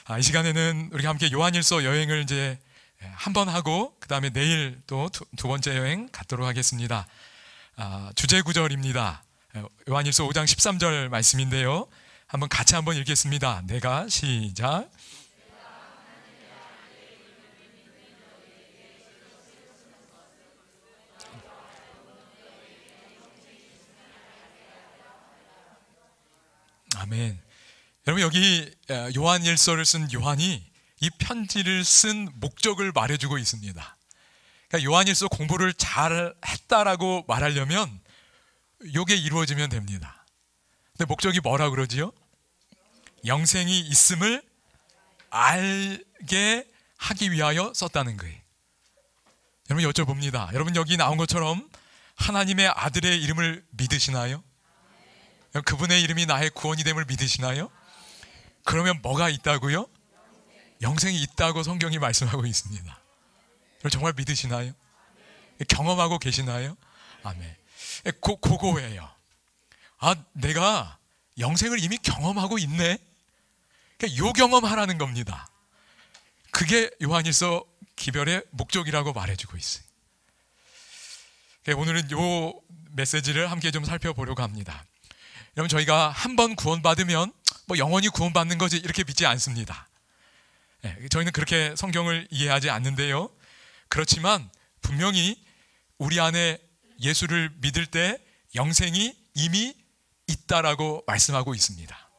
이 시간에는 우리가 함께 요한일서 여행을 이제 한 번 하고 그 다음에 내일 또 두 번째 여행 갖도록 하겠습니다. 주제 구절입니다. 요한일서 5장 13절 말씀인데요. 한번 같이 한번 읽겠습니다. 내가 시작. 아멘. 여러분, 여기 요한일서를 쓴 요한이 이 편지를 쓴 목적을 말해주고 있습니다. 그러니까 요한일서 공부를 잘 했다라고 말하려면 이게 이루어지면 됩니다. 근데 목적이 뭐라 그러지요? 영생이 있음을 알게 하기 위하여 썼다는 거예요. 여러분, 여쭤봅니다. 여러분, 여기 나온 것처럼 하나님의 아들의 이름을 믿으시나요? 그분의 이름이 나의 구원이 됨을 믿으시나요? 그러면 뭐가 있다고요? 영생이 있다고 성경이 말씀하고 있습니다. 정말 믿으시나요? 경험하고 계시나요? 아멘. 그거예요. 내가 영생을 이미 경험하고 있네. 요 경험하라는 겁니다. 그게 요한일서 기별의 목적이라고 말해주고 있어요. 오늘은 요 메시지를 함께 좀 살펴보려고 합니다. 여러분, 저희가 한 번 구원받으면 영원히 구원받는 거지 이렇게 믿지 않습니다. 저희는 그렇게 성경을 이해하지 않는데요. 그렇지만 분명히 우리 안에 예수를 믿을 때 영생이 이미 있다라고 말씀하고 있습니다.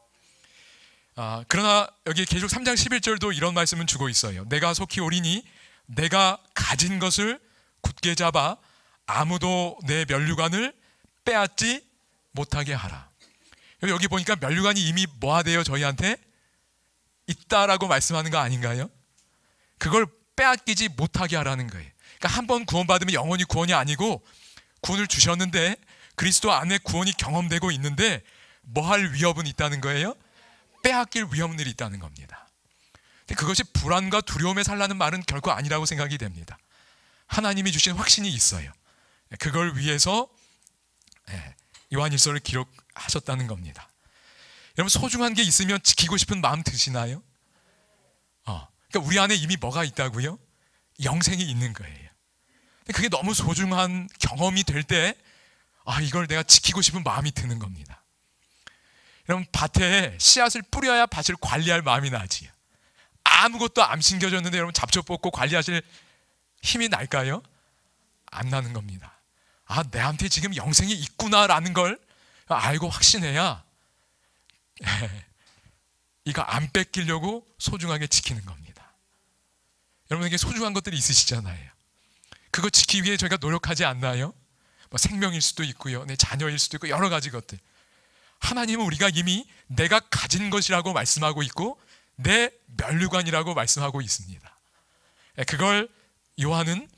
그러나 여기 계속 3장 11절도 이런 말씀은 주고 있어요. 내가 속히 오리니 내가 가진 것을 굳게 잡아 아무도 내 면류관을 빼앗지 못하게 하라. 여기 보니까 면류관이 이미 뭐하대요? 저희한테 있다라고 말씀하는 거 아닌가요? 그걸 빼앗기지 못하게 하라는 거예요. 그러니까 한 번 구원받으면 영원히 구원이 아니고 구원을 주셨는데 그리스도 안에 구원이 경험되고 있는데 뭐 할 위협은 있다는 거예요? 빼앗길 위험들이 있다는 겁니다. 근데 그것이 불안과 두려움에 살라는 말은 결코 아니라고 생각이 됩니다. 하나님이 주신 확신이 있어요. 그걸 위해서 요한일서를 기록하셨다는 겁니다. 여러분, 소중한 게 있으면 지키고 싶은 마음 드시나요? 그러니까 우리 안에 이미 뭐가 있다고요? 영생이 있는 거예요. 근데 그게 너무 소중한 경험이 될 때 이걸 내가 지키고 싶은 마음이 드는 겁니다. 여러분, 밭에 씨앗을 뿌려야 밭을 관리할 마음이 나지요. 아무것도 안 심겨졌는데 여러분 잡초 뽑고 관리하실 힘이 날까요? 안 나는 겁니다. 내한테 지금 영생이 있구나라는 걸 알고 확신해야 이거 안 뺏기려고 소중하게 지키는 겁니다. 여러분에게 소중한 것들이 있으시잖아요. 그거 지키기 위해 저희가 노력하지 않나요? 생명일 수도 있고요, 내 자녀일 수도 있고 여러 가지 것들. 하나님은 우리가 이미 내가 가진 것이라고 말씀하고 있고 내 면류관이라고 말씀하고 있습니다. 그걸 요한은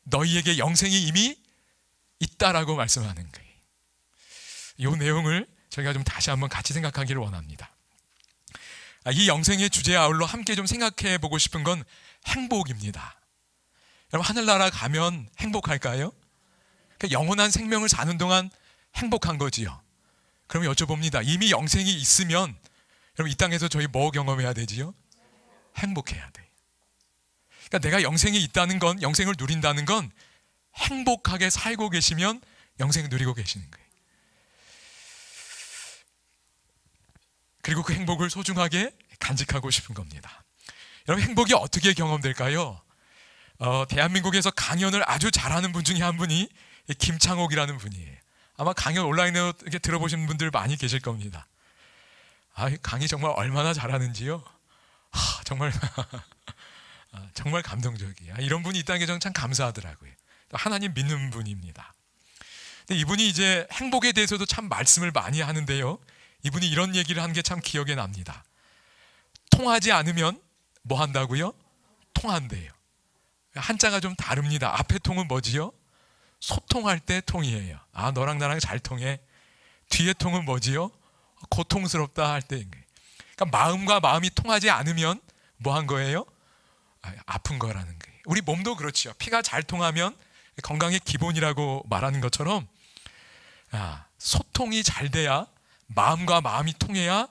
너희에게 영생이 이미 있다라고 말씀하는 거예요. 이 내용을 저희가 좀 다시 한번 같이 생각하기를 원합니다. 이 영생의 주제에 아울러 함께 좀 생각해 보고 싶은 건 행복입니다. 여러분, 하늘나라 가면 행복할까요? 그러니까 영원한 생명을 사는 동안 행복한 거지요. 그럼 여쭤봅니다. 이미 영생이 있으면 여러분, 이 땅에서 저희 뭐 경험해야 되지요? 행복해야 돼요. 그러니까 내가 영생이 있다는 건, 영생을 누린다는 건 행복하게 살고 계시면 영생을 누리고 계시는 거예요. 그리고 그 행복을 소중하게 간직하고 싶은 겁니다. 여러분, 행복이 어떻게 경험될까요? 대한민국에서 강연을 아주 잘하는 분 중에 한 분이 김창옥이라는 분이에요. 아마 강연 온라인으로 이렇게 들어보신 분들 많이 계실 겁니다. 강의 정말 얼마나 잘하는지요. 정말 정말 감동적이에요. 이런 분이 있다는 게 저는 참 감사하더라고요. 하나님 믿는 분입니다. 근데 이분이 이제 행복에 대해서도 참 말씀을 많이 하는데요. 이분이 이런 얘기를 한 게 참 기억에 납니다. 통하지 않으면 뭐 한다고요? 통한대요. 한자가 좀 다릅니다. 앞에 통은 뭐지요? 소통할 때 통이에요. 너랑 나랑 잘 통해. 뒤에 통은 뭐지요? 고통스럽다 할 때인 거예요. 그러니까 마음과 마음이 통하지 않으면 뭐 한 거예요? 아픈 거라는 거예요. 우리 몸도 그렇죠. 피가 잘 통하면 건강의 기본이라고 말하는 것처럼 소통이 잘 돼야, 마음과 마음이 통해야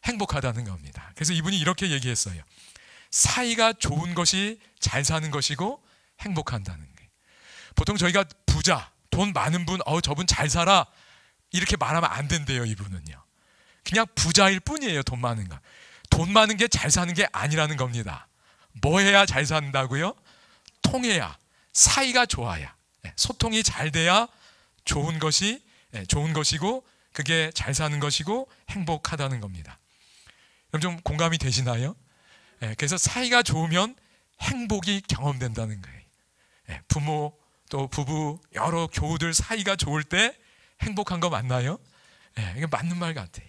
행복하다는 겁니다. 그래서 이분이 이렇게 얘기했어요. 사이가 좋은 것이 잘 사는 것이고 행복한다는 거예요. 보통 저희가 부자, 돈 많은 분, 저분 잘 살아 이렇게 말하면 안 된대요. 이분은요. 그냥 부자일 뿐이에요. 돈 많은 거. 돈 많은 게 잘 사는 게 아니라는 겁니다. 뭐 해야 잘 산다고요? 통해야, 사이가 좋아야, 소통이 잘 돼야 좋은 것이고 그게 잘 사는 것이고 행복하다는 겁니다. 그럼 좀 공감이 되시나요? 그래서 사이가 좋으면 행복이 경험된다는 거예요. 부모 또 부부 여러 교우들 사이가 좋을 때 행복한 거 맞나요? 이게 맞는 말 같아요.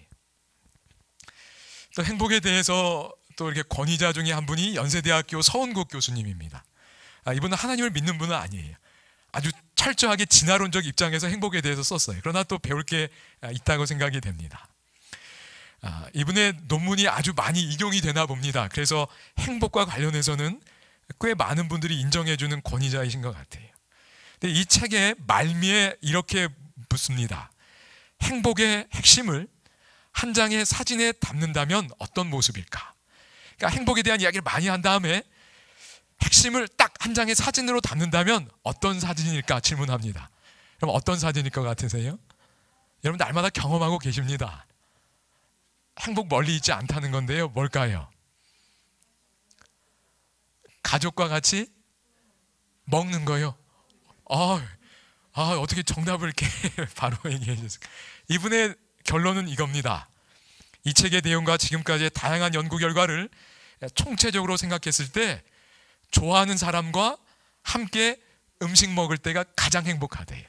또 행복에 대해서 또 이렇게 권위자 중에 한 분이 연세대학교 서은국 교수님입니다. 이분은 하나님을 믿는 분은 아니에요. 아주 철저하게 진화론적 입장에서 행복에 대해서 썼어요. 그러나 또 배울 게 있다고 생각이 됩니다. 이분의 논문이 아주 많이 인용이 되나 봅니다. 그래서 행복과 관련해서는 꽤 많은 분들이 인정해주는 권위자이신 것 같아요. 근데 이 책의 말미에 이렇게 묻습니다. 행복의 핵심을 한 장의 사진에 담는다면 어떤 모습일까? 그러니까 행복에 대한 이야기를 많이 한 다음에 핵심을 딱 한 장의 사진으로 담는다면 어떤 사진일까 질문합니다. 그럼 어떤 사진일 것 같으세요? 여러분 날마다 경험하고 계십니다. 행복 멀리 있지 않다는 건데요. 뭘까요? 가족과 같이 먹는 거요. 어떻게 정답을 이렇게 바로 얘기해 주셨을까? 이분의 결론은 이겁니다. 이 책의 내용과 지금까지의 다양한 연구 결과를 총체적으로 생각했을 때 좋아하는 사람과 함께 음식 먹을 때가 가장 행복하대요.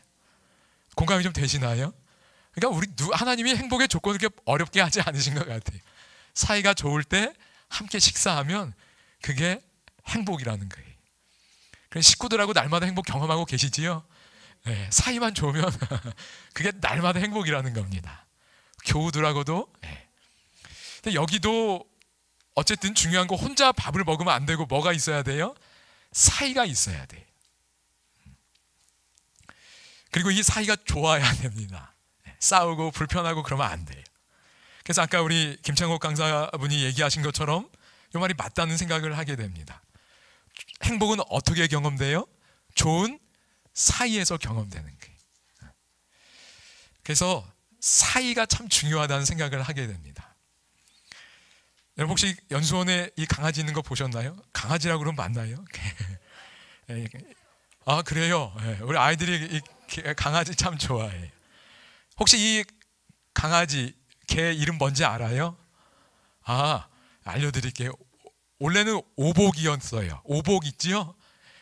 공감이 좀 되시나요? 그러니까 하나님이 행복의 조건을 그렇게 어렵게 하지 않으신 것 같아요. 사이가 좋을 때 함께 식사하면 그게 행복이라는 거예요. 그래서 식구들하고 날마다 행복 경험하고 계시지요? 사이만 좋으면 그게 날마다 행복이라는 겁니다. 교우들하고도. 근데 여기도 어쨌든 중요한 거 혼자 밥을 먹으면 안 되고 뭐가 있어야 돼요? 사이가 있어야 돼요. 그리고 이 사이가 좋아야 됩니다. 싸우고 불편하고 그러면 안 돼요. 그래서 아까 우리 김창옥 강사분이 얘기하신 것처럼 이 말이 맞다는 생각을 하게 됩니다. 행복은 어떻게 경험돼요? 좋은 사이에서 경험되는 거예요. 그래서 사이가 참 중요하다는 생각을 하게 됩니다. 여러분 혹시 연수원에 이 강아지 있는 거 보셨나요? 강아지라고 그러면 맞나요? 그래요. 우리 아이들이 이 강아지 참 좋아해요. 혹시 이 강아지 개 이름 뭔지 알아요? 알려드릴게요. 원래는 오복이었어요. 오복 있지요?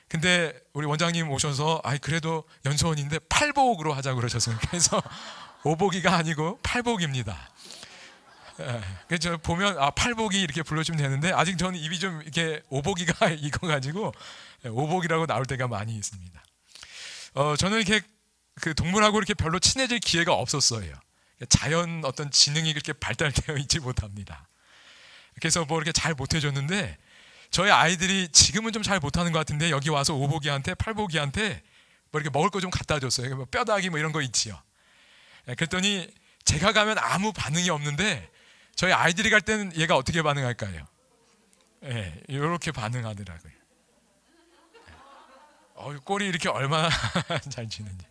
근데 우리 원장님 오셔서 그래도 연수원인데 팔복으로 하자고 그러셨어요. 그래서 오복이가 아니고 팔복입니다. 그래서 보면 팔복이 이렇게 불러주면 되는데 아직 저는 입이 좀 이렇게 오복이가 익어가지고 오복이라고 나올 때가 많이 있습니다. 저는 이렇게 그 동물하고 이렇게 별로 친해질 기회가 없었어요. 자연 어떤 지능이 그렇게 발달되어 있지 못합니다. 그래서 뭐 이렇게 잘 못해줬는데 저희 아이들이 지금은 좀 잘 못하는 것 같은데 여기 와서 오복이한테 팔복이한테 뭐 이렇게 먹을 거 좀 갖다 줬어요. 뭐 뼈다귀 뭐 이런 거 있지요. 그랬더니 제가 가면 아무 반응이 없는데 저희 아이들이 갈 때는 얘가 어떻게 반응할까요? 이렇게 반응하더라고요. 꼴이 이렇게 얼마나 잘 지는지.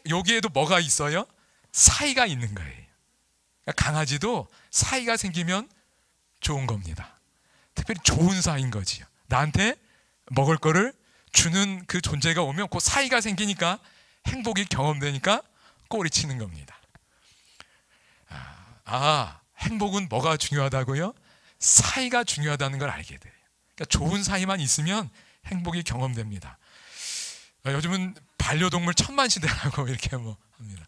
여기에도 뭐가 있어요? 사이가 있는 거예요. 그러니까 강아지도 사이가 생기면 좋은 겁니다. 특별히 좋은 사이인 거지요. 나한테 먹을 거를 주는 그 존재가 오면 그 사이가 생기니까 행복이 경험되니까 꼬리 치는 겁니다. 행복은 뭐가 중요하다고요? 사이가 중요하다는 걸 알게 돼요. 그러니까 좋은 사이만 있으면 행복이 경험됩니다. 요즘은 반려동물 천만시대라고 이렇게 뭐 합니다.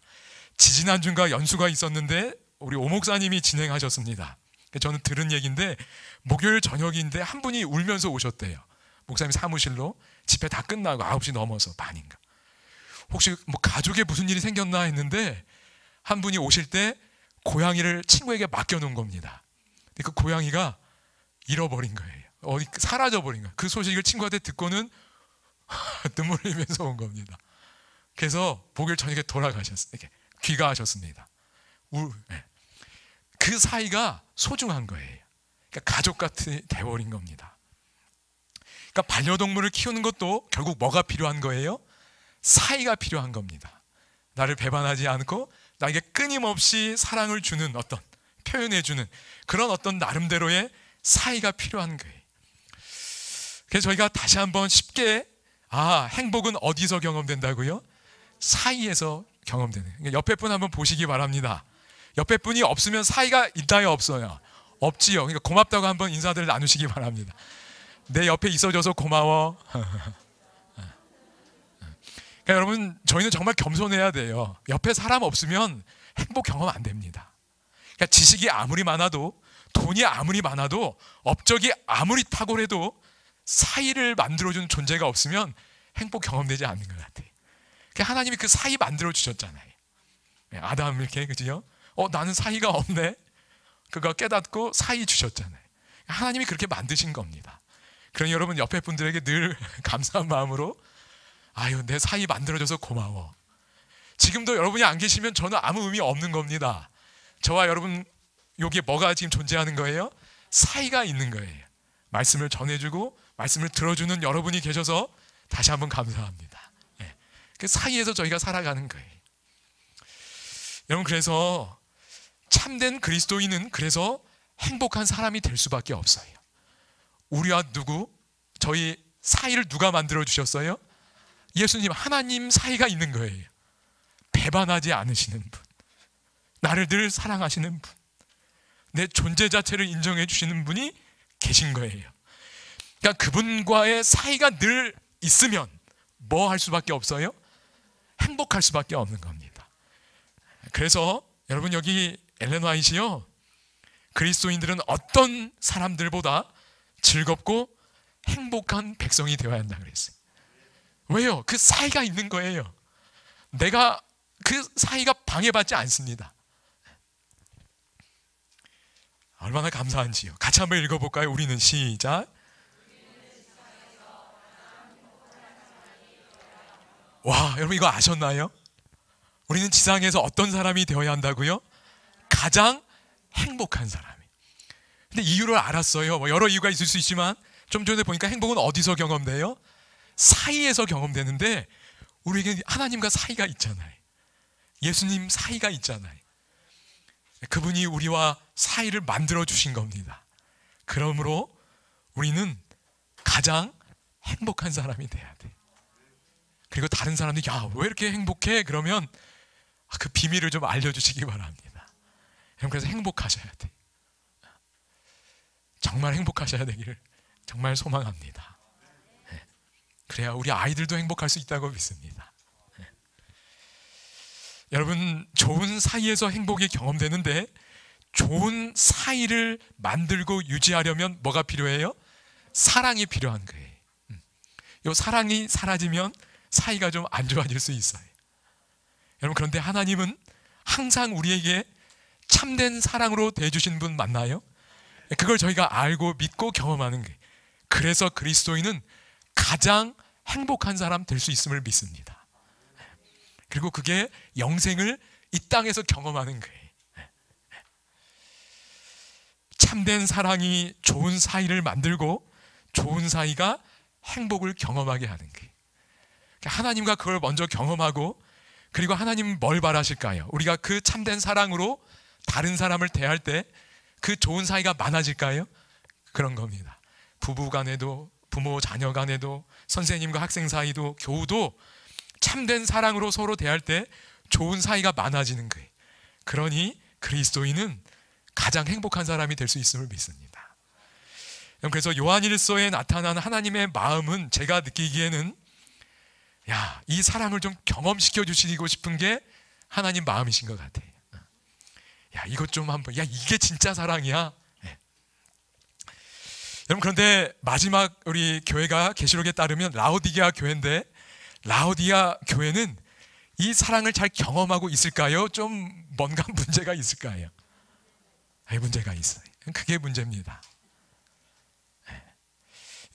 지지난주인가 연수가 있었는데 우리 오 목사님이 진행하셨습니다. 저는 들은 얘기인데 목요일 저녁인데 한 분이 울면서 오셨대요. 목사님 사무실로 집회 다 끝나고 9시 넘어서 반인가. 혹시 뭐 가족에 무슨 일이 생겼나 했는데 한 분이 오실 때 고양이를 친구에게 맡겨놓은 겁니다. 근데 그 고양이가 잃어버린 거예요. 어디 사라져버린 거예요. 그 소식을 친구한테 듣고는 눈물 흘리면서 온 겁니다. 그래서 목요일 저녁에 돌아가셨어요. 귀가하셨습니다. 그 사이가 소중한 거예요. 그러니까 가족 같이 돼버린 겁니다. 그러니까 반려동물을 키우는 것도 결국 뭐가 필요한 거예요? 사이가 필요한 겁니다. 나를 배반하지 않고 나에게 끊임없이 사랑을 주는 어떤, 표현해주는 그런 어떤 나름대로의 사이가 필요한 거예요. 그래서 저희가 다시 한번 쉽게 행복은 어디서 경험된다고요? 사이에서 경험되는. 그러니까 옆에 분 한번 보시기 바랍니다. 옆에 분이 없으면 사이가 있다요, 없어요? 없지요. 그러니까 고맙다고 한번 인사들 나누시기 바랍니다. 내 옆에 있어줘서 고마워. 그러니까 여러분, 저희는 정말 겸손해야 돼요. 옆에 사람 없으면 행복 경험 안 됩니다. 그러니까 지식이 아무리 많아도, 돈이 아무리 많아도, 업적이 아무리 탁월해도 사이를 만들어주는 존재가 없으면 행복 경험되지 않는 것 같아요. 그러니까 하나님이 그 사이 만들어 주셨잖아요. 아담 이렇게, 그죠? 나는 사이가 없네. 그거 깨닫고 사이 주셨잖아요. 하나님이 그렇게 만드신 겁니다. 그러니 여러분, 옆에 분들에게 늘 감사한 마음으로 내 사이 만들어줘서 고마워. 지금도 여러분이 안 계시면 저는 아무 의미 없는 겁니다. 저와 여러분 여기에 뭐가 지금 존재하는 거예요? 사이가 있는 거예요. 말씀을 전해주고 말씀을 들어주는 여러분이 계셔서 다시 한번 감사합니다. 그 사이에서 저희가 살아가는 거예요. 여러분, 그래서 참된 그리스도인은 그래서 행복한 사람이 될 수밖에 없어요. 우리와 저희 사이를 누가 만들어 주셨어요? 예수님, 하나님 사이가 있는 거예요. 배반하지 않으시는 분, 나를 늘 사랑하시는 분, 내 존재 자체를 인정해 주시는 분이 계신 거예요. 그러니까 그분과의 사이가 늘 있으면 뭐 할 수밖에 없어요? 행복할 수밖에 없는 겁니다. 그래서 여러분, 여기 엘렌 화이트요, 그리스도인들은 어떤 사람들보다 즐겁고 행복한 백성이 되어야 한다 그랬어요. 왜요? 그 사이가 있는 거예요. 내가 그 사이가 방해받지 않습니다. 얼마나 감사한지요. 같이 한번 읽어볼까요? 우리는 시작. 와, 여러분 이거 아셨나요? 우리는 지상에서 어떤 사람이 되어야 한다고요? 가장 행복한 사람이. 근데 이유를 알았어요. 여러 이유가 있을 수 있지만 좀 전에 보니까 행복은 어디서 경험돼요? 사이에서 경험되는데, 우리에게 하나님과 사이가 있잖아요. 예수님 사이가 있잖아요. 그분이 우리와 사이를 만들어 주신 겁니다. 그러므로 우리는 가장 행복한 사람이 돼야 돼. 그리고 다른 사람들이 왜 이렇게 행복해? 그러면 그 비밀을 좀 알려주시기 바랍니다. 그래서 행복하셔야 돼. 정말 행복하셔야 되기를 정말 소망합니다. 그래야 우리 아이들도 행복할 수 있다고 믿습니다. 여러분, 좋은 사이에서 행복이 경험되는데, 좋은 사이를 만들고 유지하려면 뭐가 필요해요? 사랑이 필요한 거예요. 이 사랑이 사라지면 사이가 좀 안 좋아질 수 있어요. 여러분, 그런데 하나님은 항상 우리에게 참된 사랑으로 대해주신 분 맞나요? 그걸 저희가 알고 믿고 경험하는 거예요. 그래서 그리스도인은 가장 행복한 사람 될 수 있음을 믿습니다. 그리고 그게 영생을 이 땅에서 경험하는 거예요. 참된 사랑이 좋은 사이를 만들고 좋은 사이가 행복을 경험하게 하는 거예요. 하나님과 그걸 먼저 경험하고, 그리고 하나님은 뭘 바라실까요? 우리가 그 참된 사랑으로 다른 사람을 대할 때 그 좋은 사이가 많아질까요? 그런 겁니다. 부부 간에도, 부모 자녀 간에도, 선생님과 학생 사이도, 교우도 참된 사랑으로 서로 대할 때 좋은 사이가 많아지는 거예요. 그러니 그리스도인은 가장 행복한 사람이 될 수 있음을 믿습니다. 그래서 요한일서에 나타난 하나님의 마음은 제가 느끼기에는 이 사랑을 좀 경험시켜 주시고 싶은 게 하나님 마음이신 것 같아요. 이것 좀 한번, 이게 진짜 사랑이야. 여러분, 그런데 마지막 우리 교회가 계시록에 따르면 라오디게아 교회인데, 라오디게아 교회는 이 사랑을 잘 경험하고 있을까요? 좀 뭔가 문제가 있을까요? 문제가 있어요. 그게 문제입니다.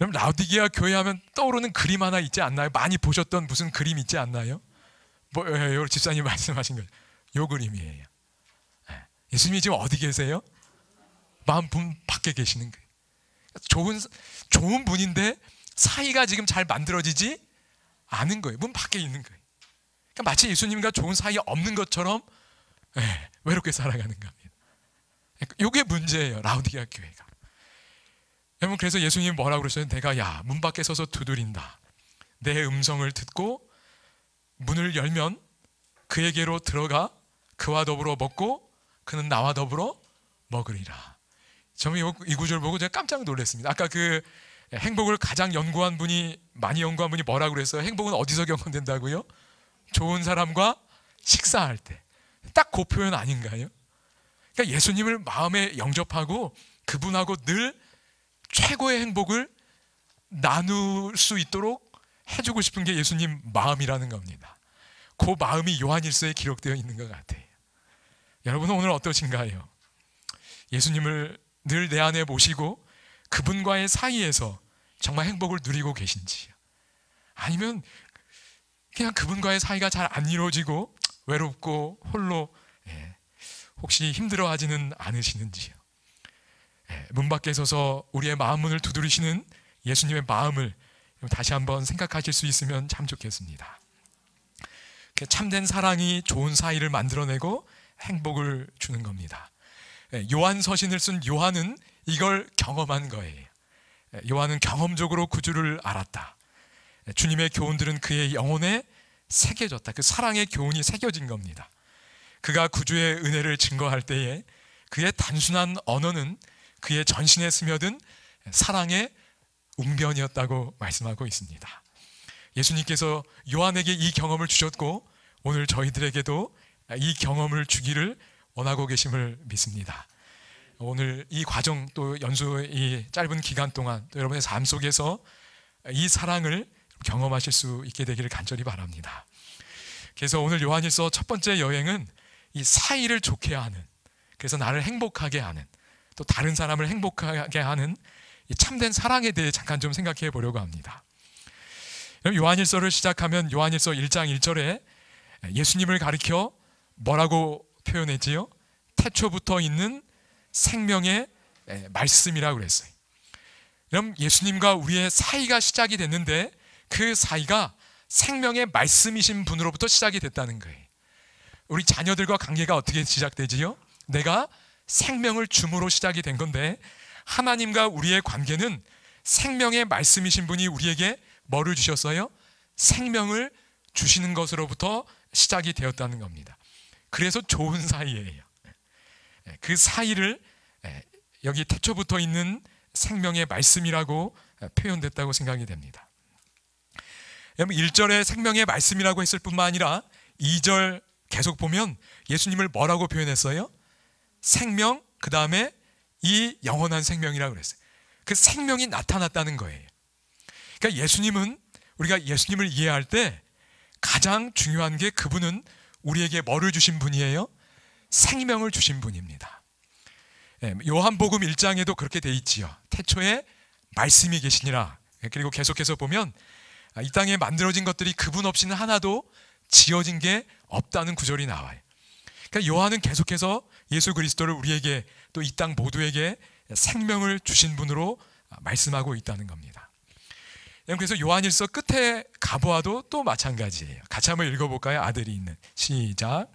여러분, 라오디게아 교회 하면 떠오르는 그림 하나 있지 않나요? 많이 보셨던 무슨 그림 있지 않나요? 집사님 말씀하신 거, 요 그림이에요. 예수님이 지금 어디 계세요? 마음 문 밖에 계시는 거예요. 좋은 분인데 사이가 지금 잘 만들어지지 않은 거예요. 문 밖에 있는 거예요. 그러니까 마치 예수님과 좋은 사이 없는 것처럼 외롭게 살아가는 겁니다. 이게 문제예요, 라우디게아 교회가. 여러분, 그래서 예수님이 뭐라고 그러셨어요? 내가 문 밖에 서서 두드린다. 내 음성을 듣고 문을 열면 그에게로 들어가 그와 더불어 먹고 그는 나와 더불어 먹으리라. 저는 이 구절 보고 제가 깜짝 놀랐습니다. 아까 그 행복을 가장 많이 연구한 분이 뭐라고 그랬어요? 행복은 어디서 경험된다고요? 좋은 사람과 식사할 때. 딱 그 표현 아닌가요? 그러니까 예수님을 마음에 영접하고 그분하고 늘 최고의 행복을 나눌 수 있도록 해주고 싶은 게 예수님 마음이라는 겁니다. 그 마음이 요한일서에 기록되어 있는 것 같아요. 여러분은 오늘 어떠신가요? 예수님을 늘 내 안에 모시고 그분과의 사이에서 정말 행복을 누리고 계신지요? 아니면 그냥 그분과의 사이가 잘 안 이루어지고 외롭고 홀로 혹시 힘들어하지는 않으시는지요? 문 밖에 서서 우리의 마음 문을 두드리시는 예수님의 마음을 다시 한번 생각하실 수 있으면 참 좋겠습니다. 참된 사랑이 좋은 사이를 만들어내고 행복을 주는 겁니다. 요한 서신을 쓴 요한은 이걸 경험한 거예요. 요한은 경험적으로 구주를 알았다. 주님의 교훈들은 그의 영혼에 새겨졌다. 그 사랑의 교훈이 새겨진 겁니다. 그가 구주의 은혜를 증거할 때에 그의 단순한 언어는 그의 전신에 스며든 사랑의 웅변이었다고 말씀하고 있습니다. 예수님께서 요한에게 이 경험을 주셨고 오늘 저희들에게도 이 경험을 주기를 원하고 계심을 믿습니다. 오늘 이 과정 또 연수 이 짧은 기간 동안 또 여러분의 삶 속에서 이 사랑을 경험하실 수 있게 되기를 간절히 바랍니다. 그래서 오늘 요한일서 첫 번째 여행은 이 사이를 좋게 하는, 그래서 나를 행복하게 하는, 또 다른 사람을 행복하게 하는 이 참된 사랑에 대해 잠깐 좀 생각해 보려고 합니다. 요한일서를 시작하면 요한일서 1장 1절에 예수님을 가리켜 뭐라고 표현했지요? 태초부터 있는 생명의 말씀이라고 그랬어요. 그럼 예수님과 우리의 사이가 시작이 됐는데 그 사이가 생명의 말씀이신 분으로부터 시작이 됐다는 거예요. 우리 자녀들과 관계가 어떻게 시작되지요? 내가 생명을 줌으로 시작이 된 건데 하나님과 우리의 관계는 생명의 말씀이신 분이 우리에게 뭐를 주셨어요? 생명을 주시는 것으로부터 시작이 되었다는 겁니다. 그래서 좋은 사이예요. 그 사이를 여기 태초부터 있는 생명의 말씀이라고 표현됐다고 생각이 됩니다. 1절에 생명의 말씀이라고 했을 뿐만 아니라 2절 계속 보면 예수님을 뭐라고 표현했어요? 생명, 그 다음에 이 영원한 생명이라고 그랬어요. 그 생명이 나타났다는 거예요. 그러니까 예수님은, 우리가 예수님을 이해할 때 가장 중요한 게 그분은 우리에게 뭐를 주신 분이에요? 생명을 주신 분입니다. 요한복음 1장에도 그렇게 돼 있지요. 태초에 말씀이 계시니라. 그리고 계속해서 보면 이 땅에 만들어진 것들이 그분 없이는 하나도 지어진 게 없다는 구절이 나와요. 그러니까 요한은 계속해서 예수 그리스도를 우리에게 또 이 땅 모두에게 생명을 주신 분으로 말씀하고 있다는 겁니다. 그래서 요한일서 끝에 가보아도 또 마찬가지예요. 같이 한번 읽어볼까요? 아들이 있는. 시작.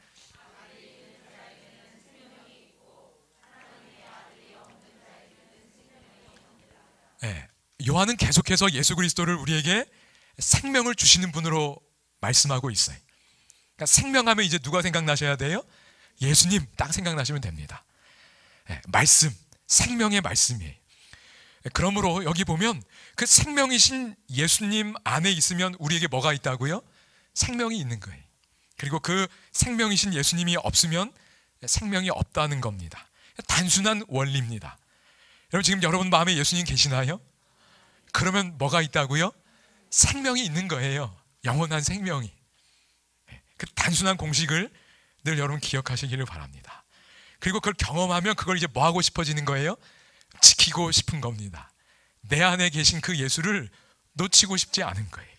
요한은 계속해서 예수 그리스도를 우리에게 생명을 주시는 분으로 말씀하고 있어요. 그러니까 생명하면 이제 누가 생각나셔야 돼요? 예수님 딱 생각나시면 됩니다. 말씀, 생명의 말씀이에요. 그러므로 여기 보면 그 생명이신 예수님 안에 있으면 우리에게 뭐가 있다고요? 생명이 있는 거예요. 그리고 그 생명이신 예수님이 없으면 생명이 없다는 겁니다. 단순한 원리입니다. 여러분, 지금 여러분 마음에 예수님 계시나요? 그러면 뭐가 있다고요? 생명이 있는 거예요. 영원한 생명이. 그 단순한 공식을 늘 여러분 기억하시기를 바랍니다. 그리고 그걸 경험하면 그걸 이제 뭐 하고 싶어지는 거예요? 지키고 싶은 겁니다. 내 안에 계신 그 예수를 놓치고 싶지 않은 거예요.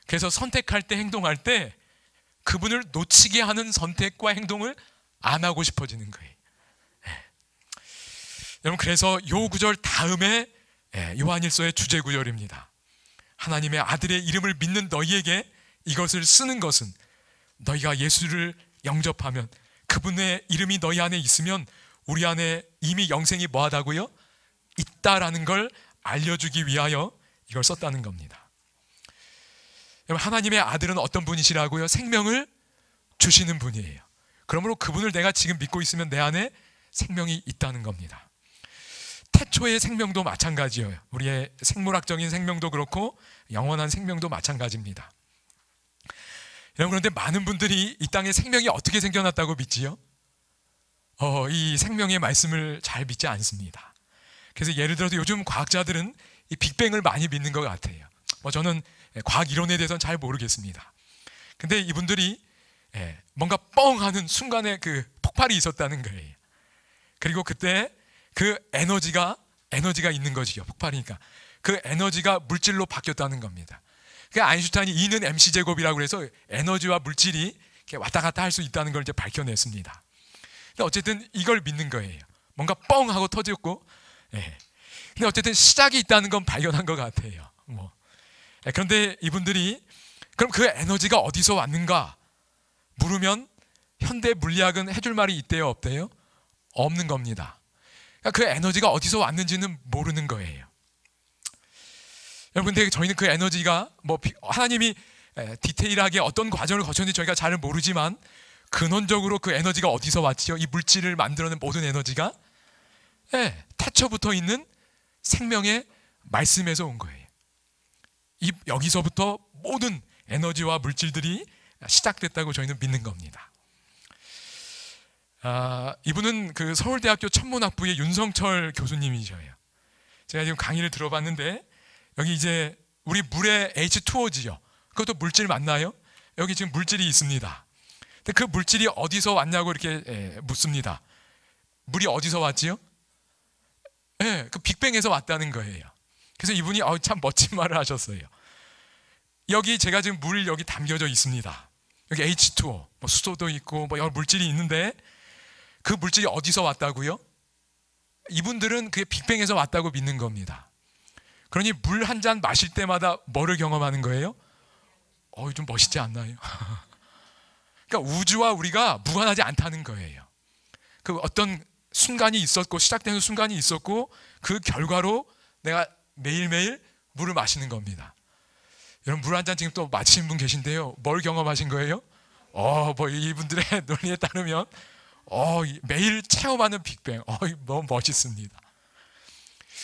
그래서 선택할 때, 행동할 때 그분을 놓치게 하는 선택과 행동을 안 하고 싶어지는 거예요. 여러분, 그래서 요 구절 다음에 요한일서의 주제 구절입니다. 하나님의 아들의 이름을 믿는 너희에게 이것을 쓰는 것은 너희가 예수를 영접하면, 그분의 이름이 너희 안에 있으면 우리 안에 이미 영생이 뭐하다고요? 있다라는 걸 알려주기 위하여 이걸 썼다는 겁니다. 여러분, 하나님의 아들은 어떤 분이시라고요? 생명을 주시는 분이에요. 그러므로 그분을 내가 지금 믿고 있으면 내 안에 생명이 있다는 겁니다. 태초의 생명도 마찬가지예요. 우리의 생물학적인 생명도 그렇고 영원한 생명도 마찬가지입니다. 여러분, 그런데 많은 분들이 이 땅에 생명이 어떻게 생겨났다고 믿지요? 이 생명의 말씀을 잘 믿지 않습니다. 그래서 예를 들어서 요즘 과학자들은 이 빅뱅을 많이 믿는 것 같아요. 저는 과학 이론에 대해서는 잘 모르겠습니다. 근데 이분들이 뭔가 뻥 하는 순간에 그 폭발이 있었다는 거예요. 그리고 그때 그 에너지가 있는 거지요. 폭발이니까 그 에너지가 물질로 바뀌었다는 겁니다. 그 아인슈타인이 E는 mc제곱이라고 해서 에너지와 물질이 이렇게 왔다 갔다 할 수 있다는 걸 이제 밝혀냈습니다. 근데 어쨌든 이걸 믿는 거예요. 뭔가 뻥 하고 터졌고, 근데 어쨌든 시작이 있다는 건 발견한 것 같아요. 그런데 이분들이 그럼 그 에너지가 어디서 왔는가 물으면 현대 물리학은 해줄 말이 있대요, 없대요? 없는 겁니다. 그 에너지가 어디서 왔는지는 모르는 거예요. 여러분, 근데 저희는 그 에너지가 하나님이 디테일하게 어떤 과정을 거쳤는지 저희가 잘 모르지만 근원적으로 그 에너지가 어디서 왔지요? 이 물질을 만들어낸 모든 에너지가 태초부터 있는 생명의 말씀에서 온 거예요. 여기서부터 모든 에너지와 물질들이 시작됐다고 저희는 믿는 겁니다. 이분은 그 서울대학교 천문학부의 윤성철 교수님이셔요. 제가 지금 강의를 들어봤는데 여기 이제 우리 물의 H2O지요. 그것도 물질 맞나요? 여기 지금 물질이 있습니다. 근데 그 물질이 어디서 왔냐고 이렇게 묻습니다. 물이 어디서 왔지요? 그 빅뱅에서 왔다는 거예요. 그래서 이분이 참 멋진 말을 하셨어요. 여기 제가 지금 물 여기 담겨져 있습니다. 여기 H2O, 수소도 있고 여러 물질이 있는데 그 물질이 어디서 왔다고요? 이분들은 그게 빅뱅에서 왔다고 믿는 겁니다. 그러니 물 한 잔 마실 때마다 뭐를 경험하는 거예요? 좀 멋있지 않나요? 그러니까 우주와 우리가 무관하지 않다는 거예요. 그 어떤 순간이 있었고 시작되는 순간이 있었고 그 결과로 내가 매일매일 물을 마시는 겁니다. 여러분, 물 한 잔 지금 또 마시는 분 계신데요. 뭘 경험하신 거예요? 이분들의 논리에 따르면 매일 체험하는 빅뱅. 너무 멋있습니다.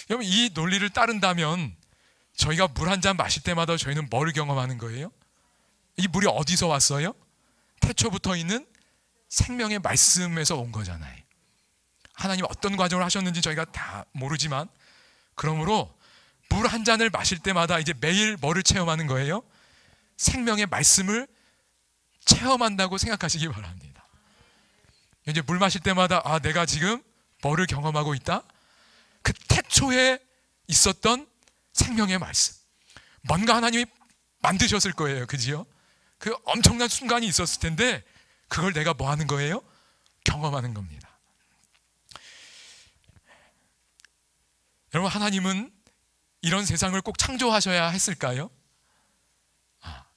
여러분, 이 논리를 따른다면 저희가 물 한 잔 마실 때마다 저희는 뭘 경험하는 거예요? 이 물이 어디서 왔어요? 태초부터 있는 생명의 말씀에서 온 거잖아요. 하나님 어떤 과정을 하셨는지 저희가 다 모르지만, 그러므로 물 한 잔을 마실 때마다 이제 매일 뭐를 체험하는 거예요? 생명의 말씀을 체험한다고 생각하시기 바랍니다. 이제 물 마실 때마다 내가 지금 뭐를 경험하고 있다? 그 태초에 있었던 생명의 말씀. 뭔가 하나님이 만드셨을 거예요. 그지요? 그 엄청난 순간이 있었을 텐데 그걸 내가 뭐 하는 거예요? 경험하는 겁니다. 여러분, 하나님은 이런 세상을 꼭 창조하셔야 했을까요?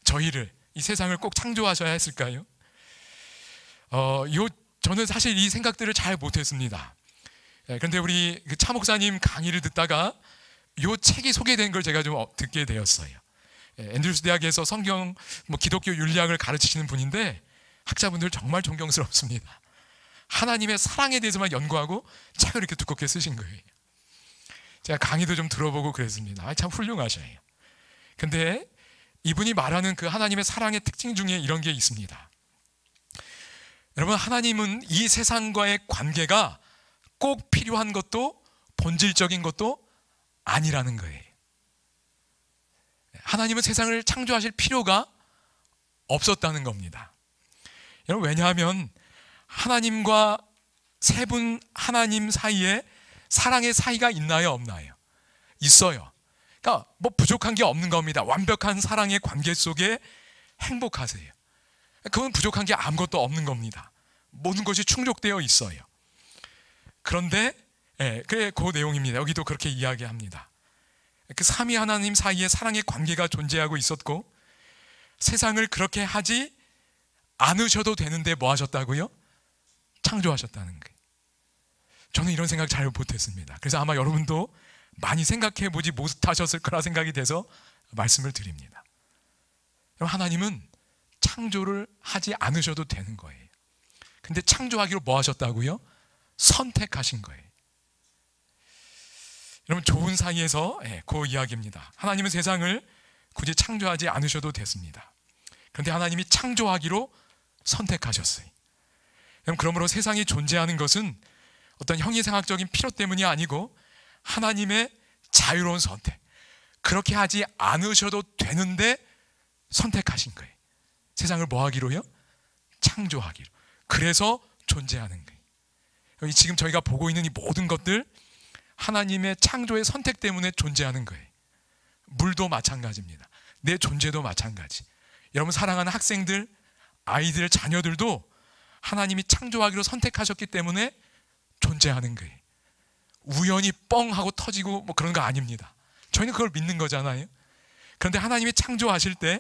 저희를, 이 세상을 꼭 창조하셔야 했을까요? 저는 사실 이 생각들을 잘 못했습니다. 그런데 우리 차 목사님 강의를 듣다가 이 책이 소개된 걸 제가 좀 듣게 되었어요. 앤드루스 대학에서 성경, 기독교 윤리학을 가르치시는 분인데 학자분들 정말 존경스럽습니다. 하나님의 사랑에 대해서만 연구하고 책을 이렇게 두껍게 쓰신 거예요. 제가 강의도 좀 들어보고 그랬습니다. 참 훌륭하셔요. 근데 이분이 말하는 그 하나님의 사랑의 특징 중에 이런 게 있습니다. 여러분, 하나님은 이 세상과의 관계가 꼭 필요한 것도 본질적인 것도 아니라는 거예요. 하나님은 세상을 창조하실 필요가 없었다는 겁니다. 여러분, 왜냐하면 하나님과 세 분 하나님 사이에 사랑의 사이가 있나요, 없나요? 있어요. 그러니까 부족한 게 없는 겁니다. 완벽한 사랑의 관계 속에 행복하세요. 그건 부족한 게 아무것도 없는 겁니다. 모든 것이 충족되어 있어요. 그런데 그 내용입니다. 여기도 그렇게 이야기합니다. 그 삼위 하나님 사이에 사랑의 관계가 존재하고 있었고 세상을 그렇게 하지 않으셔도 되는데 뭐 하셨다고요? 창조하셨다는 거예요. 저는 이런 생각 잘 못했습니다. 그래서 아마 여러분도 많이 생각해 보지 못하셨을 거라 생각이 돼서 말씀을 드립니다. 하나님은 창조를 하지 않으셔도 되는 거예요. 근데 창조하기로 뭐 하셨다고요? 선택하신 거예요. 여러분, 좋은 사이에서 그 이야기입니다. 하나님은 세상을 굳이 창조하지 않으셔도 됐습니다. 그런데 하나님이 창조하기로 선택하셨어요. 그러므로 세상이 존재하는 것은 어떤 형이상학적인 필요 때문이 아니고 하나님의 자유로운 선택, 그렇게 하지 않으셔도 되는데 선택하신 거예요. 세상을 뭐 하기로요? 창조하기로. 그래서 존재하는 거예요. 여기 지금 저희가 보고 있는 이 모든 것들 하나님의 창조의 선택 때문에 존재하는 거예요. 물도 마찬가지입니다. 내 존재도 마찬가지. 여러분 사랑하는 학생들, 아이들, 자녀들도 하나님이 창조하기로 선택하셨기 때문에 존재하는 거예요. 우연히 뻥 하고 터지고 뭐 그런 거 아닙니다. 저희는 그걸 믿는 거잖아요. 그런데 하나님이 창조하실 때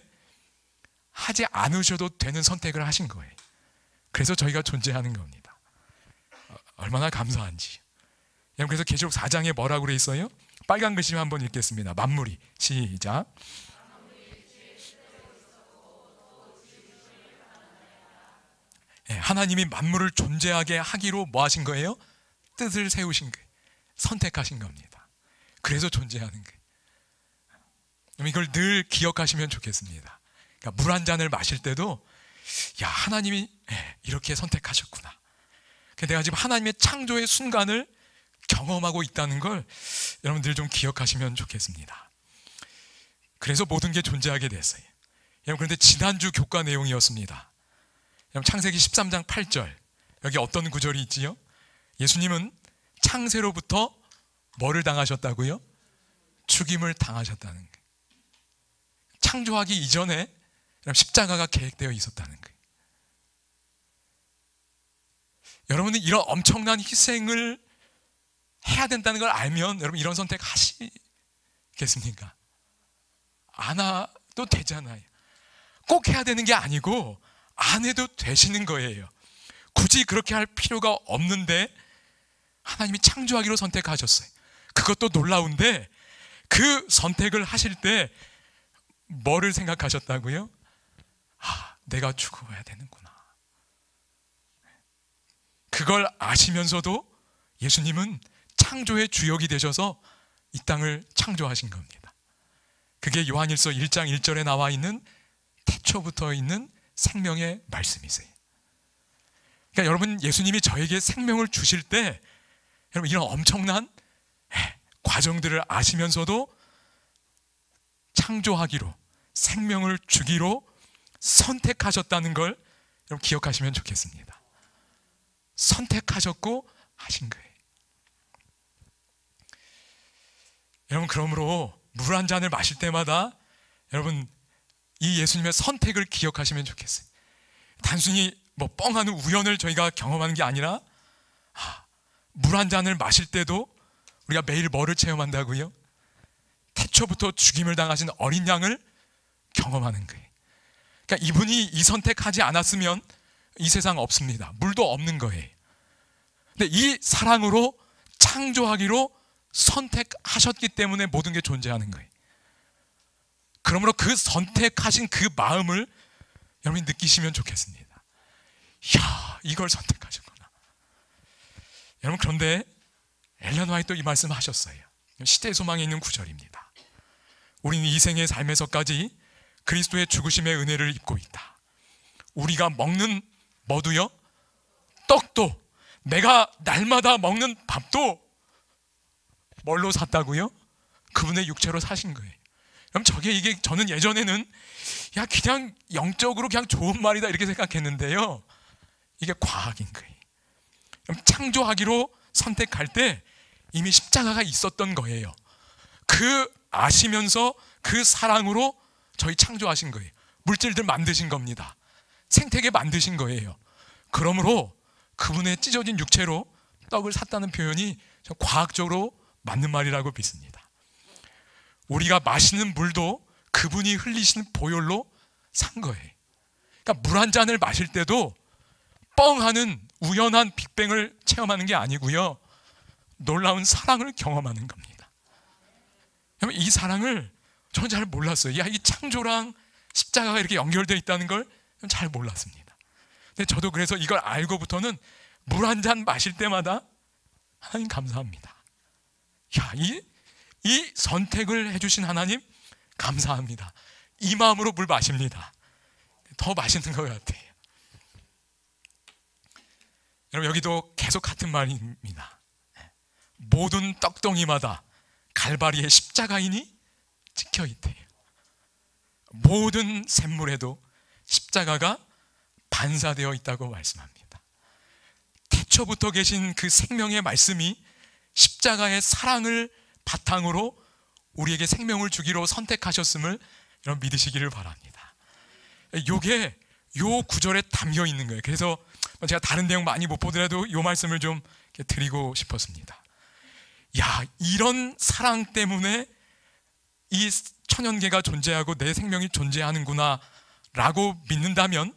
하지 않으셔도 되는 선택을 하신 거예요. 그래서 저희가 존재하는 겁니다. 얼마나 감사한지. 그래서 계시록 4장에 뭐라고 그래 있어요? 빨간 글씨 한번 읽겠습니다. 만물이. 시작. 하나님이 만물을 존재하게 하기로 뭐 하신 거예요? 뜻을 세우신 거예요. 선택하신 겁니다. 그래서 존재하는 거예요. 이걸 늘 기억하시면 좋겠습니다. 그러니까 물 한 잔을 마실 때도 야, 하나님이 이렇게 선택하셨구나. 내가 지금 하나님의 창조의 순간을 경험하고 있다는 걸 여러분들 좀 기억하시면 좋겠습니다. 그래서 모든 게 존재하게 됐어요. 그런데 지난주 교과 내용이었습니다. 창세기 13장 8절, 여기 어떤 구절이 있지요? 예수님은 창세로부터 뭐를 당하셨다고요? 죽임을 당하셨다는 거예요. 창조하기 이전에 십자가가 계획되어 있었다는 거예요. 여러분은 이런 엄청난 희생을 해야 된다는 걸 알면 여러분 이런 선택 하시겠습니까? 안 해도 되잖아요. 꼭 해야 되는 게 아니고 안 해도 되시는 거예요. 굳이 그렇게 할 필요가 없는데 하나님이 창조하기로 선택하셨어요. 그것도 놀라운데 그 선택을 하실 때 뭐를 생각하셨다고요? 내가 죽어야 되는구나. 그걸 아시면서도 예수님은 창조의 주역이 되셔서 이 땅을 창조하신 겁니다. 그게 요한일서 1장 1절에 나와 있는 태초부터 있는 생명의 말씀이세요. 그러니까 여러분, 예수님이 저에게 생명을 주실 때 여러분 이런 엄청난 과정들을 아시면서도 창조하기로, 생명을 주기로 선택하셨다는 걸 여러분 기억하시면 좋겠습니다. 선택하셨고 하신 거예요. 여러분, 그러므로 물 한 잔을 마실 때마다 여러분 이 예수님의 선택을 기억하시면 좋겠어요. 단순히 뭐 뻥하는 우연을 저희가 경험하는 게 아니라 물 한 잔을 마실 때도 우리가 매일 뭐를 체험한다고요? 태초부터 죽임을 당하신 어린 양을 경험하는 거예요. 그러니까 이분이 이 선택하지 않았으면 이 세상 없습니다. 물도 없는 거예요. 근데 이 사랑으로 창조하기로 선택하셨기 때문에 모든 게 존재하는 거예요. 그러므로 그 선택하신 그 마음을 여러분이 느끼시면 좋겠습니다. 이야, 이걸 선택하셨구나. 여러분, 그런데 엘렌 화이트 이 말씀을 하셨어요. 시대의 소망에 있는 구절입니다. 우리는 이 생의 삶에서까지 그리스도의 죽으심의 은혜를 입고 있다. 우리가 먹는 뭐도요? 떡도, 내가 날마다 먹는 밥도 뭘로 샀다고요? 그분의 육체로 사신 거예요. 그럼 이게 저는 예전에는 그냥 영적으로 그냥 좋은 말이다 이렇게 생각했는데요. 이게 과학인 거예요. 그럼 창조하기로 선택할 때 이미 십자가가 있었던 거예요. 그 아시면서 그 사랑으로 저희 창조하신 거예요. 물질들 만드신 겁니다. 생태계 만드신 거예요. 그러므로 그분의 찢어진 육체로 떡을 샀다는 표현이 과학적으로 맞는 말이라고 믿습니다. 우리가 마시는 물도 그분이 흘리신 보혈로 산 거예요. 그러니까 물 한 잔을 마실 때도 뻥 하는 우연한 빅뱅을 체험하는 게 아니고요, 놀라운 사랑을 경험하는 겁니다. 이 사랑을 저는 잘 몰랐어요. 이 창조랑 십자가가 이렇게 연결되어 있다는 걸 잘 몰랐습니다. 근데 저도 그래서 이걸 알고부터는 물 한 잔 마실 때마다 하나님 감사합니다. 이 선택을 해주신 하나님 감사합니다. 이 마음으로 물 마십니다. 더 맛있는 것 같아요. 여러분, 여기도 계속 같은 말입니다. 모든 떡덩이마다 갈바리의 십자가인이 찍혀있대요. 모든 샘물에도 십자가가 반사되어 있다고 말씀합니다. 태초부터 계신 그 생명의 말씀이 십자가의 사랑을 바탕으로 우리에게 생명을 주기로 선택하셨음을 여러분 믿으시기를 바랍니다. 요게 요 구절에 담겨 있는 거예요. 그래서 제가 다른 내용 많이 못 보더라도 요 말씀을 좀 드리고 싶었습니다. 이런 사랑 때문에 이 천연계가 존재하고 내 생명이 존재하는구나 라고 믿는다면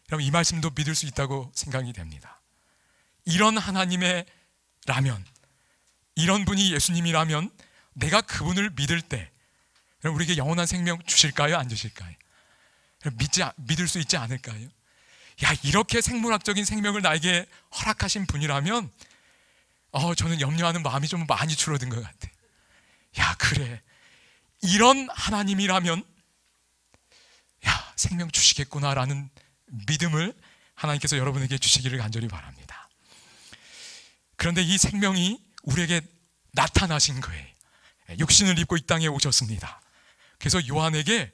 여러분, 이 말씀도 믿을 수 있다고 생각이 됩니다. 이런 하나님의 라면, 이런 분이 예수님이라면 내가 그분을 믿을 때 우리에게 영원한 생명 주실까요? 안 주실까요? 믿을 수 있지 않을까요? 이렇게 생물학적인 생명을 나에게 허락하신 분이라면 저는 염려하는 마음이 좀 많이 줄어든 것 같아요. 그래, 이런 하나님이라면 생명 주시겠구나라는 믿음을 하나님께서 여러분에게 주시기를 간절히 바랍니다. 그런데 이 생명이 우리에게 나타나신 거예요. 육신을 입고 이 땅에 오셨습니다. 그래서 요한에게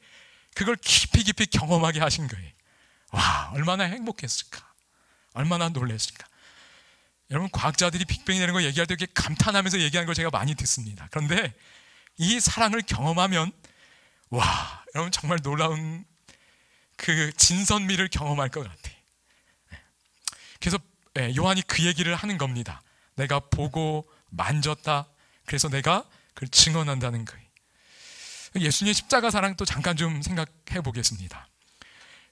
그걸 깊이 경험하게 하신 거예요. 얼마나 행복했을까, 얼마나 놀랐을까. 여러분, 과학자들이 빅뱅이 되는 거 얘기할 때 이렇게 감탄하면서 얘기하는 걸 제가 많이 듣습니다. 그런데 이 사랑을 경험하면 여러분 정말 놀라운 그 진선미를 경험할 것 같아요. 그래서 요한이 그 얘기를 하는 겁니다. 내가 보고 만졌다, 그래서 내가 그걸 증언한다는 거예요. 예수님의 십자가 사랑 또 잠깐 좀 생각해 보겠습니다.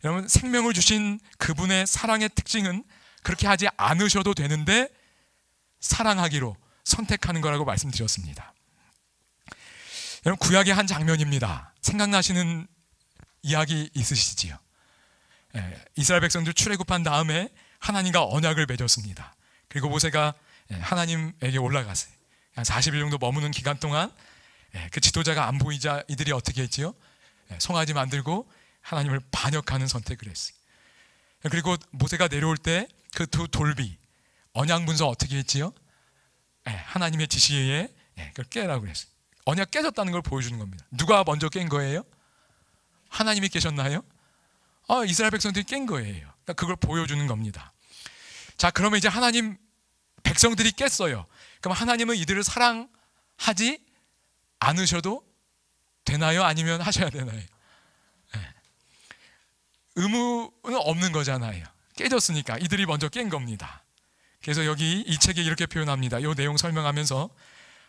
여러분, 생명을 주신 그분의 사랑의 특징은 그렇게 하지 않으셔도 되는데 사랑하기로 선택하는 거라고 말씀드렸습니다. 여러분, 구약의 한 장면입니다. 생각나시는 이야기 있으시지요? 이스라엘 백성들 출애굽한 다음에 하나님과 언약을 맺었습니다. 그리고 모세가 하나님에게 올라갔어요. 한 40일 정도 머무는 기간 동안 그 지도자가 안 보이자 이들이 어떻게 했지요? 송아지 만들고 하나님을 반역하는 선택을 했어요. 그리고 모세가 내려올 때 그 두 돌비 언약 문서 어떻게 했지요? 하나님의 지시에 그걸 깨라고 그랬어요. 언약 깨졌다는 걸 보여주는 겁니다. 누가 먼저 깬 거예요? 하나님이 깨셨나요? 이스라엘 백성들이 깬 거예요. 그러니까 그걸 보여주는 겁니다. 자, 그러면 이제 하나님 백성들이 깼어요. 그럼 하나님은 이들을 사랑하지 않으셔도 되나요? 아니면 하셔야 되나요? 의무는 없는 거잖아요. 깨졌으니까 이들이 먼저 깬 겁니다. 그래서 여기 이 책에 이렇게 표현합니다. 이 내용 설명하면서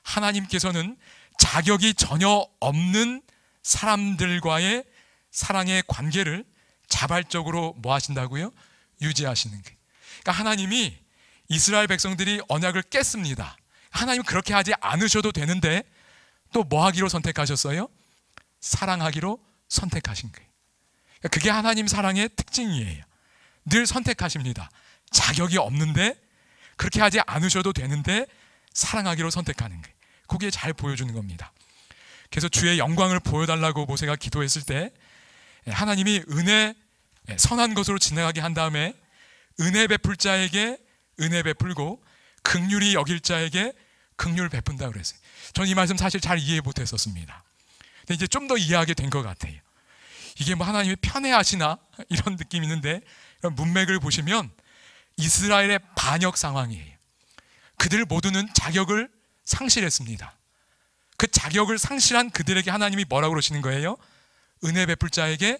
하나님께서는 자격이 전혀 없는 사람들과의 사랑의 관계를 자발적으로 뭐 하신다고요? 유지하시는 거예요. 그러니까 하나님이 이스라엘 백성들이 언약을 깼습니다. 하나님은 그렇게 하지 않으셔도 되는데 또 뭐 하기로 선택하셨어요? 사랑하기로 선택하신 거예요. 그러니까 그게 하나님 사랑의 특징이에요. 늘 선택하십니다. 자격이 없는데 그렇게 하지 않으셔도 되는데 사랑하기로 선택하는 거예요. 그게 잘 보여주는 겁니다. 그래서 주의 영광을 보여달라고 모세가 기도했을 때 하나님이 은혜, 선한 것으로 지나가게 한 다음에 은혜 베풀 자에게 은혜 베풀고 긍휼히 여길 자에게 긍휼 베푼다고 그랬어요. 저는 이 말씀 사실 잘 이해 못했었습니다. 근데 이제 좀 더 이해하게 된 것 같아요. 이게 뭐 하나님이 편애하시나 이런 느낌이 있는데 문맥을 보시면 이스라엘의 반역 상황이에요. 그들 모두는 자격을 상실했습니다. 그 자격을 상실한 그들에게 하나님이 뭐라고 그러시는 거예요? 은혜 베풀 자에게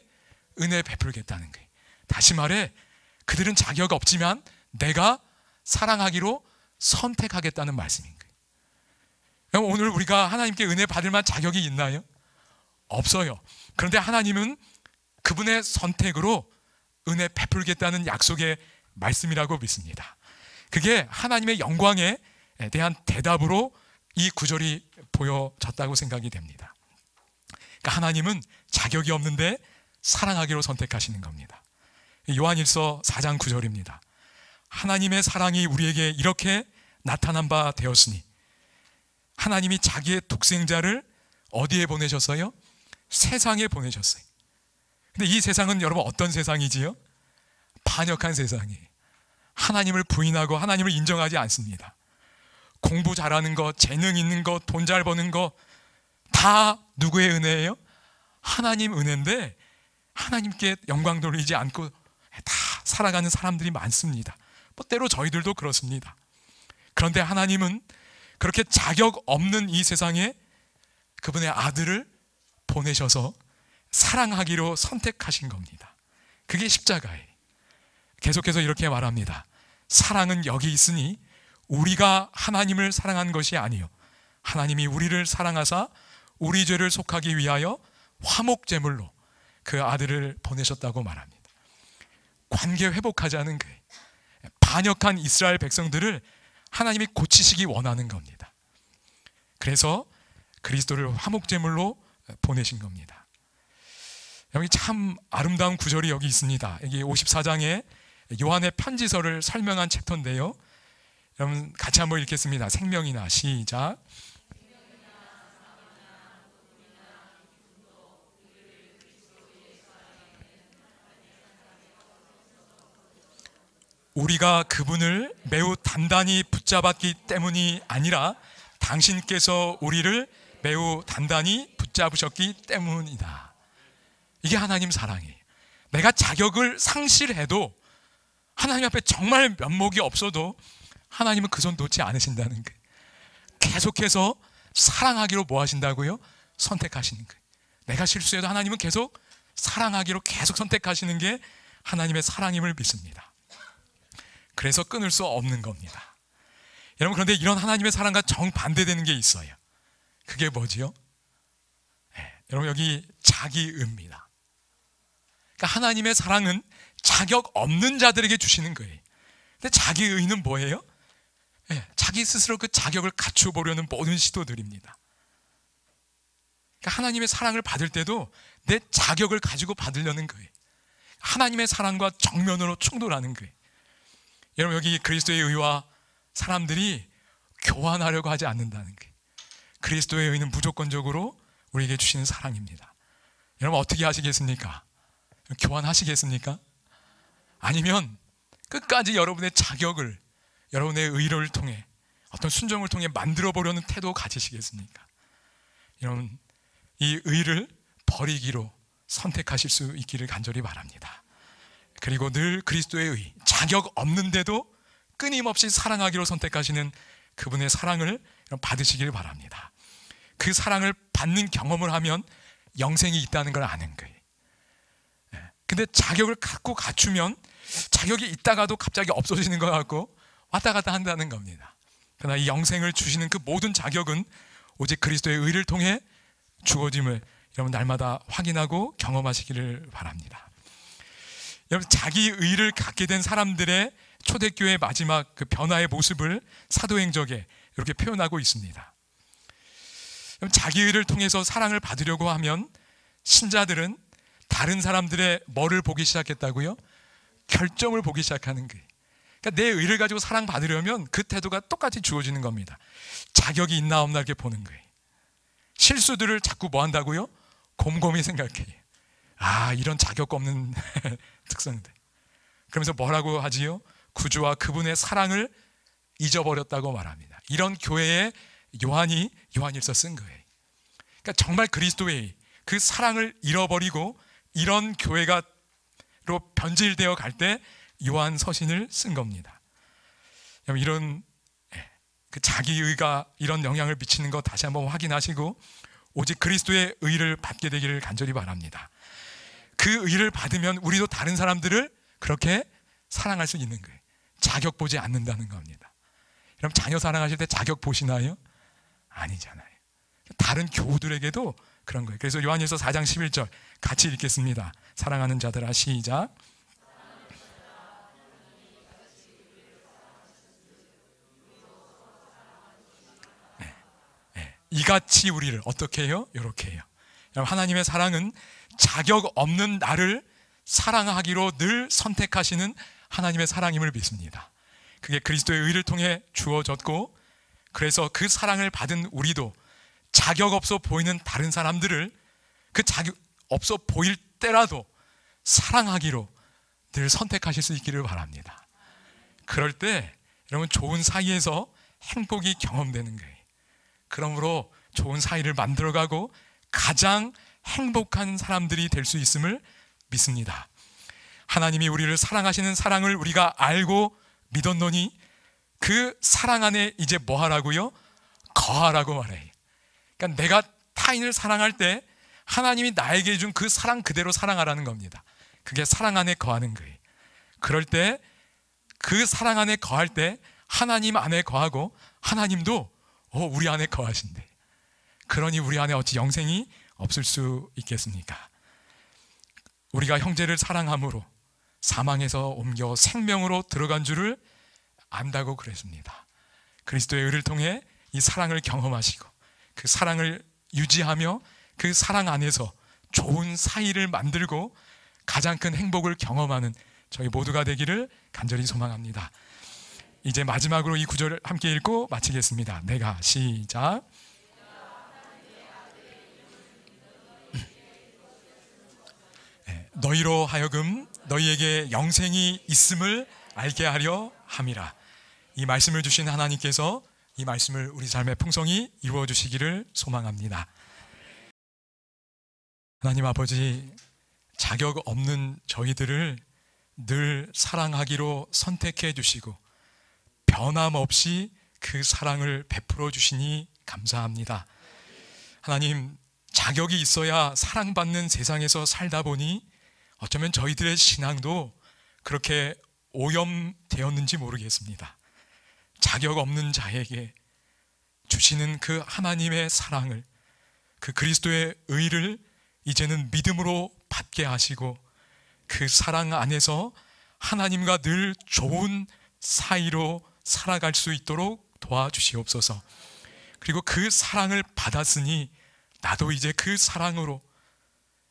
은혜 베풀겠다는 거예요. 다시 말해 그들은 자격 없지만 내가 사랑하기로 선택하겠다는 말씀인 거예요. 그럼 오늘 우리가 하나님께 은혜 받을 만한 자격이 있나요? 없어요. 그런데 하나님은 그분의 선택으로 은혜 베풀겠다는 약속의 말씀이라고 믿습니다. 그게 하나님의 영광에 대한 대답으로 이 구절이 보여졌다고 생각이 됩니다. 그러니까 하나님은 자격이 없는데 사랑하기로 선택하시는 겁니다. 요한일서 4장 9절입니다. 하나님의 사랑이 우리에게 이렇게 나타난 바 되었으니 하나님이 자기의 독생자를 어디에 보내셨어요? 세상에 보내셨어요. 근데 이 세상은 여러분 어떤 세상이지요? 반역한 세상이에요. 하나님을 부인하고 하나님을 인정하지 않습니다. 공부 잘하는 거, 재능 있는 거, 돈 잘 버는 거 다 누구의 은혜예요? 하나님 은혜인데 하나님께 영광 돌리지 않고 다 살아가는 사람들이 많습니다. 때로 저희들도 그렇습니다. 그런데 하나님은 그렇게 자격 없는 이 세상에 그분의 아들을 보내셔서 사랑하기로 선택하신 겁니다. 그게 십자가예요. 계속해서 이렇게 말합니다. 사랑은 여기 있으니 우리가 하나님을 사랑한 것이 아니요 하나님이 우리를 사랑하사 우리 죄를 속하기 위하여 화목제물로 그 아들을 보내셨다고 말합니다. 관계 회복하자는 거예요. 반역한 이스라엘 백성들을 하나님이 고치시기 원하는 겁니다. 그래서 그리스도를 화목제물로 보내신 겁니다. 여기 참 아름다운 구절이 여기 있습니다. 여기 54장에 요한의 편지서를 설명한 챕터인데요. 여러분 같이 한번 읽겠습니다. 생명이나 시작. 우리가 그분을 매우 단단히 붙잡았기 때문이 아니라 당신께서 우리를 매우 단단히 붙잡으셨기 때문이다. 이게 하나님 사랑이에요. 내가 자격을 상실해도 하나님 앞에 정말 면목이 없어도 하나님은 그 손 놓지 않으신다는 거예요. 계속해서 사랑하기로 뭐 하신다고요? 선택하시는 거예요. 내가 실수해도 하나님은 계속 사랑하기로 계속 선택하시는 게 하나님의 사랑임을 믿습니다. 그래서 끊을 수 없는 겁니다. 여러분 그런데 이런 하나님의 사랑과 정반대되는 게 있어요. 그게 뭐지요? 여러분 여기 자기의입니다. 그러니까 하나님의 사랑은 자격 없는 자들에게 주시는 거예요. 근데 자기의는 뭐예요? 자기 스스로 그 자격을 갖추어 보려는 모든 시도들입니다. 그러니까 하나님의 사랑을 받을 때도 내 자격을 가지고 받으려는 거예요. 하나님의 사랑과 정면으로 충돌하는 거예요. 여러분 여기 그리스도의 의와 사람들이 교환하려고 하지 않는다는 거예요. 그리스도의 의는 무조건적으로 우리에게 주시는 사랑입니다. 여러분 어떻게 하시겠습니까? 교환하시겠습니까? 아니면 끝까지 여러분의 자격을 여러분의 의를 통해 어떤 순종을 통해 만들어 보려는 태도 가지시겠습니까? 여러분 이 의를 버리기로 선택하실 수 있기를 간절히 바랍니다. 그리고 늘 그리스도의 의, 자격 없는데도 끊임없이 사랑하기로 선택하시는 그분의 사랑을 받으시길 바랍니다. 그 사랑을 받는 경험을 하면 영생이 있다는 걸 아는 거예요. 근데 자격을 갖고 갖추면 자격이 있다가도 갑자기 없어지는 것 같고 왔다 갔다 한다는 겁니다. 그러나 이 영생을 주시는 그 모든 자격은 오직 그리스도의 의를 통해 주어짐을 여러분 날마다 확인하고 경험하시기를 바랍니다. 여러분 자기 의를 갖게 된 사람들의 초대교회의 마지막 그 변화의 모습을 사도행적에 이렇게 표현하고 있습니다. 자기 의를 통해서 사랑을 받으려고 하면 신자들은 다른 사람들의 뭐를 보기 시작했다고요? 결점을 보기 시작하는 거예요. 그러니까 내 의를 가지고 사랑받으려면 그 태도가 똑같이 주어지는 겁니다. 자격이 있나 없나 이렇게 보는 거예요. 실수들을 자꾸 뭐 한다고요? 곰곰이 생각해요. 아 이런 자격 없는 특성들. 그러면서 뭐라고 하지요? 구주와 그분의 사랑을 잊어버렸다고 말합니다. 이런 교회에 요한이 요한일서 쓴 거예요. 그러니까 정말 그리스도의 그 사랑을 잃어버리고 이런 교회가로 변질되어 갈 때 요한 서신을 쓴 겁니다. 이런 그 자기의가 이런 영향을 미치는 거 다시 한번 확인하시고 오직 그리스도의 의를 받게 되기를 간절히 바랍니다. 그 의를 받으면 우리도 다른 사람들을 그렇게 사랑할 수 있는 거예요. 자격 보지 않는다는 겁니다. 그럼 자녀 사랑하실 때 자격 보시나요? 아니잖아요. 다른 교우들에게도 그런 거예요. 그래서 요한일서 4장 11절 같이 읽겠습니다. 사랑하는 자들아, 시작. 이같이 우리를 어떻게 해요? 이렇게 해요. 하나님의 사랑은 자격 없는 나를 사랑하기로 늘 선택하시는 하나님의 사랑임을 믿습니다. 그게 그리스도의 의를 통해 주어졌고, 그래서 그 사랑을 받은 우리도 자격 없어 보이는 다른 사람들을 그 자격 없어 보일 때라도 사랑하기로 늘 선택하실 수 있기를 바랍니다. 그럴 때 여러분 좋은 사이에서 행복이 경험되는 거예요. 그러므로 좋은 사이를 만들어가고 가장 행복한 사람들이 될 수 있음을 믿습니다. 하나님이 우리를 사랑하시는 사랑을 우리가 알고 믿었노니 그 사랑 안에 이제 뭐 하라고요? 거하라고 말해요. 그러니까 내가 타인을 사랑할 때 하나님이 나에게 준 그 사랑 그대로 사랑하라는 겁니다. 그게 사랑 안에 거하는 거예요. 그럴 때 그 사랑 안에 거할 때 하나님 안에 거하고 하나님도 우리 안에 거하신대. 그러니 우리 안에 어찌 영생이 없을 수 있겠습니까? 우리가 형제를 사랑함으로 사망에서 옮겨 생명으로 들어간 줄을 안다고 그랬습니다. 그리스도의 의를 통해 이 사랑을 경험하시고 그 사랑을 유지하며 그 사랑 안에서 좋은 사이를 만들고 가장 큰 행복을 경험하는 저희 모두가 되기를 간절히 소망합니다. 이제 마지막으로 이 구절을 함께 읽고 마치겠습니다. 내가, 시작. 너희로 하여금 너희에게 영생이 있음을 알게 하려 함이라. 이 말씀을 주신 하나님께서 이 말씀을 우리 삶의 풍성히 이루어 주시기를 소망합니다. 하나님 아버지, 자격 없는 저희들을 늘 사랑하기로 선택해 주시고 변함없이 그 사랑을 베풀어 주시니 감사합니다. 하나님, 자격이 있어야 사랑받는 세상에서 살다 보니 어쩌면 저희들의 신앙도 그렇게 오염되었는지 모르겠습니다. 자격 없는 자에게 주시는 그 하나님의 사랑을, 그 그리스도의 의를 이제는 믿음으로 받게 하시고 그 사랑 안에서 하나님과 늘 좋은 사이로 살아갈 수 있도록 도와주시옵소서. 그리고 그 사랑을 받았으니 나도 이제 그 사랑으로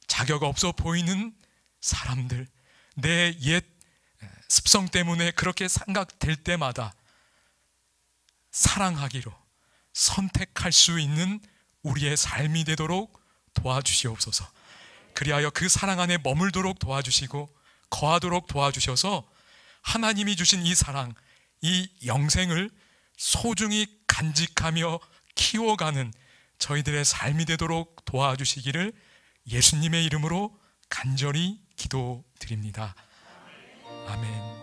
자격 없어 보이는 사람들, 내 옛 습성 때문에 그렇게 생각될 때마다 사랑하기로 선택할 수 있는 우리의 삶이 되도록 도와주시옵소서. 그리하여 그 사랑 안에 머물도록 도와주시고 거하도록 도와주셔서 하나님이 주신 이 사랑, 이 영생을 소중히 간직하며 키워가는 저희들의 삶이 되도록 도와주시기를 예수님의 이름으로 간절히 기도드립니다. 아멘.